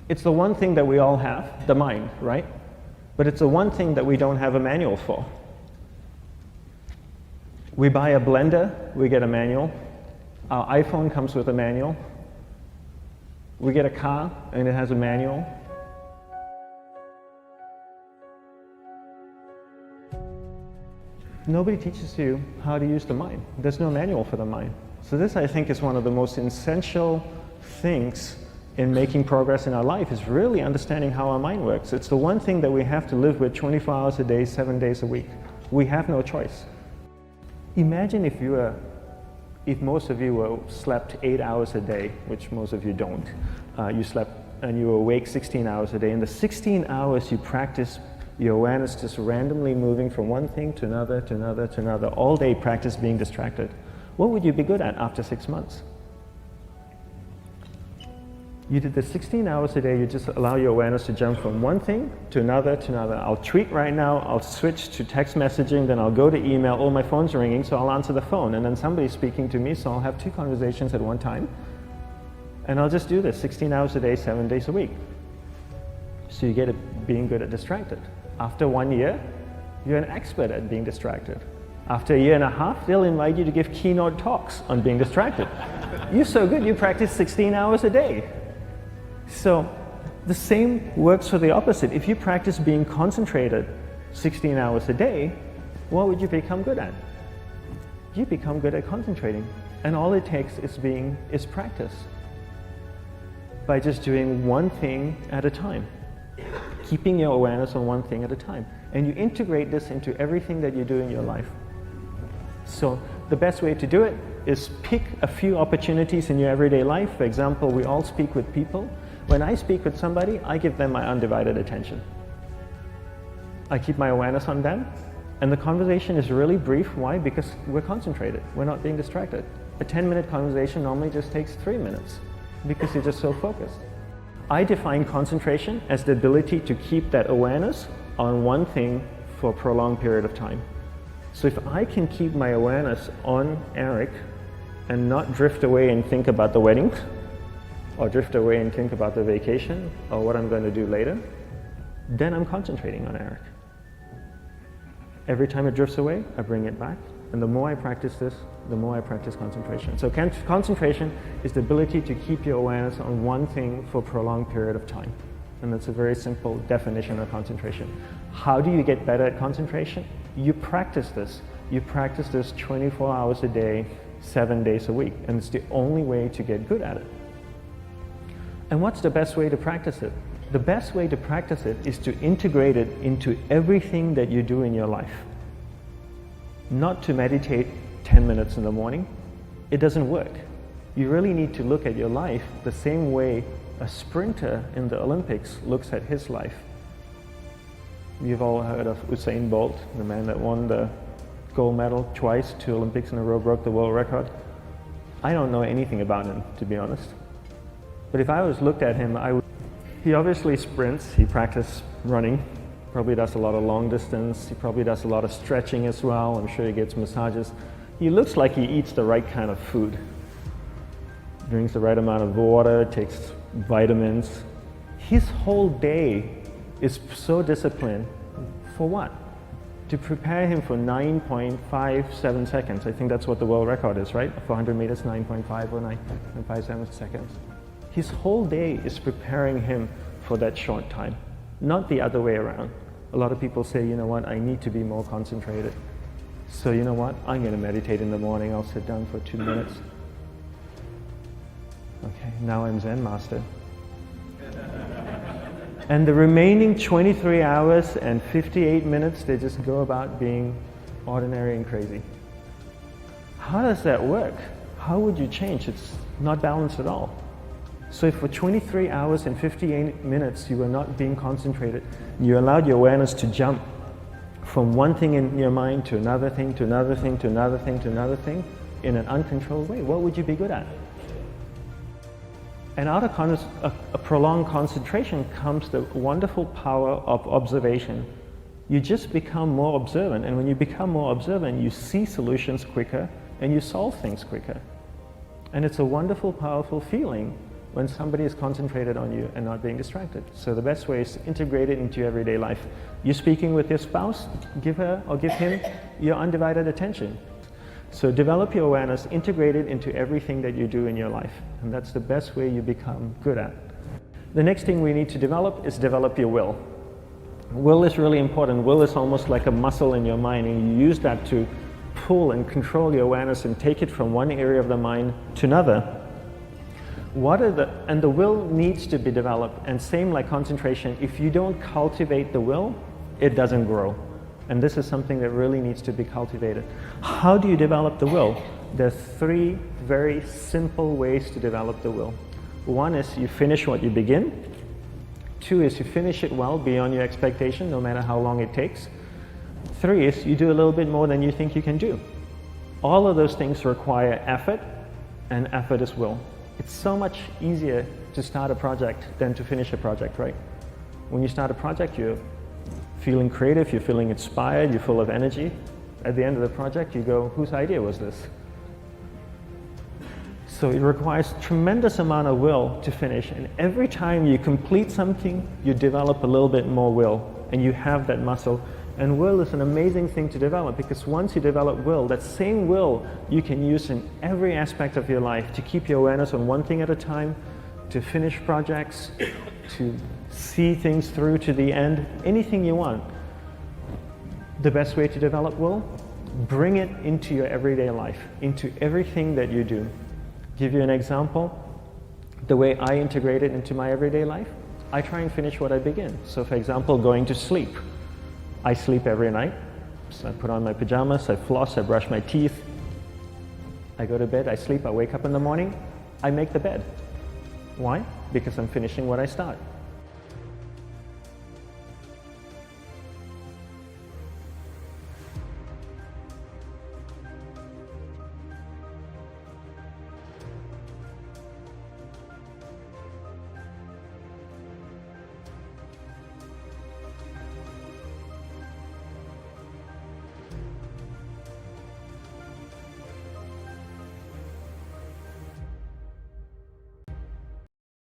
It's the one thing that we all have, the mind, right? But it's the one thing that we don't have a manual for. We buy a blender, we get a manual. Our iPhone comes with a manual. We get a car and it has a manual. Nobody teaches you how to use the mind. There's no manual for the mind. So this, I think, is one of the most essential things in making progress in our life, is really understanding how our mind works. It's the one thing that we have to live with 24 hours a day, 7 days a week. We have no choice. Imagine if most of you slept 8 hours a day, which most of you don't. You slept and you were awake 16 hours a day. In the 16 hours you practice your awareness just randomly moving from one thing to another, to another, to another. All day practice being distracted. What would you be good at after 6 months? You did the 16 hours a day, you just allow your awareness to jump from one thing to another to another. I'll tweet right now, I'll switch to text messaging, then I'll go to email. Oh, my phone's ringing, so I'll answer the phone. And then somebody's speaking to me, so I'll have 2 conversations at one time. And I'll just do this 16 hours a day, 7 days a week. So you get it being good at distracted. After 1 year, you're an expert at being distracted. After a year and a half, they'll invite you to give keynote talks on being distracted. You're so good, you practice 16 hours a day. So the same works for the opposite. If you practice being concentrated 16 hours a day, what would you become good at? You become good at concentrating. And all it takes is practice. By just doing one thing at a time. Keeping your awareness on one thing at a time. And you integrate this into everything that you do in your life. So the best way to do it is pick a few opportunities in your everyday life. For example, we all speak with people. When I speak with somebody, I give them my undivided attention. I keep my awareness on them, and the conversation is really brief. Why? Because we're concentrated. We're not being distracted. A 10-minute conversation normally just takes 3 minutes because you're just so focused. I define concentration as the ability to keep that awareness on one thing for a prolonged period of time. So if I can keep my awareness on Eric and not drift away and think about the wedding, or drift away and think about the vacation, or what I'm going to do later, then I'm concentrating on Eric. Every time it drifts away, I bring it back. And the more I practice this, the more I practice concentration. So concentration is the ability to keep your awareness on one thing for a prolonged period of time. And that's a very simple definition of concentration. How do you get better at concentration? You practice this. You practice this 24 hours a day, 7 days a week. And it's the only way to get good at it. And what's the best way to practice it? The best way to practice it is to integrate it into everything that you do in your life. Not to meditate 10 minutes in the morning. It doesn't work. You really need to look at your life the same way a sprinter in the Olympics looks at his life. You've all heard of Usain Bolt, the man that won the gold medal twice, 2 Olympics in a row, broke the world record. I don't know anything about him, to be honest. But if I was looked at him, he obviously sprints, he practices running, probably does a lot of long distance, he probably does a lot of stretching as well, I'm sure he gets massages. He looks like he eats the right kind of food. Drinks the right amount of water, takes vitamins. His whole day is so disciplined. For what? To prepare him for 9.57 seconds. I think that's what the world record is, right? For 100 meters, 9.5 or 9.57 seconds. His whole day is preparing him for that short time, not the other way around. A lot of people say, you know what, I need to be more concentrated. So you know what, I'm going to meditate in the morning, I'll sit down for 2 minutes. Okay, now I'm Zen master. And the remaining 23 hours and 58 minutes, they just go about being ordinary and crazy. How does that work? How would you change? It's not balanced at all. So if for 23 hours and 58 minutes you were not being concentrated, you allowed your awareness to jump from one thing in your mind to another thing, to another thing, to another thing, to another thing, in an uncontrolled way, what would you be good at? And out of a prolonged concentration comes the wonderful power of observation. You just become more observant, and when you become more observant, you see solutions quicker and you solve things quicker. And it's a wonderful, powerful feeling when somebody is concentrated on you and not being distracted. So the best way is to integrate it into your everyday life. You're speaking with your spouse, give her or give him your undivided attention. So develop your awareness, integrate it into everything that you do in your life. And that's the best way you become good at. The next thing we need to develop is develop your will. Will is really important. Will is almost like a muscle in your mind, and you use that to pull and control your awareness and take it from one area of the mind to another. And the will needs to be developed, and same like concentration, if you don't cultivate the will, it doesn't grow. And this is something that really needs to be cultivated. How do you develop the will? There's 3 very simple ways to develop the will. 1 is you finish what you begin. 2 is you finish it well beyond your expectation, no matter how long it takes. 3 is you do a little bit more than you think you can do. All of those things require effort, and effort is will. It's so much easier to start a project than to finish a project, right? When you start a project, you're feeling creative, you're feeling inspired, you're full of energy. At the end of the project, you go, whose idea was this? So it requires tremendous amount of will to finish, and every time you complete something, you develop a little bit more will, and you have that muscle. And will is an amazing thing to develop, because once you develop will, that same will you can use in every aspect of your life to keep your awareness on one thing at a time, to finish projects, to see things through to the end, anything you want. The best way to develop will? Bring it into your everyday life, into everything that you do. Give you an example. The way I integrate it into my everyday life, I try and finish what I begin. So for example, going to sleep. I sleep every night. So I put on my pajamas, I floss, I brush my teeth. I go to bed, I sleep, I wake up in the morning, I make the bed. Why? Because I'm finishing what I start.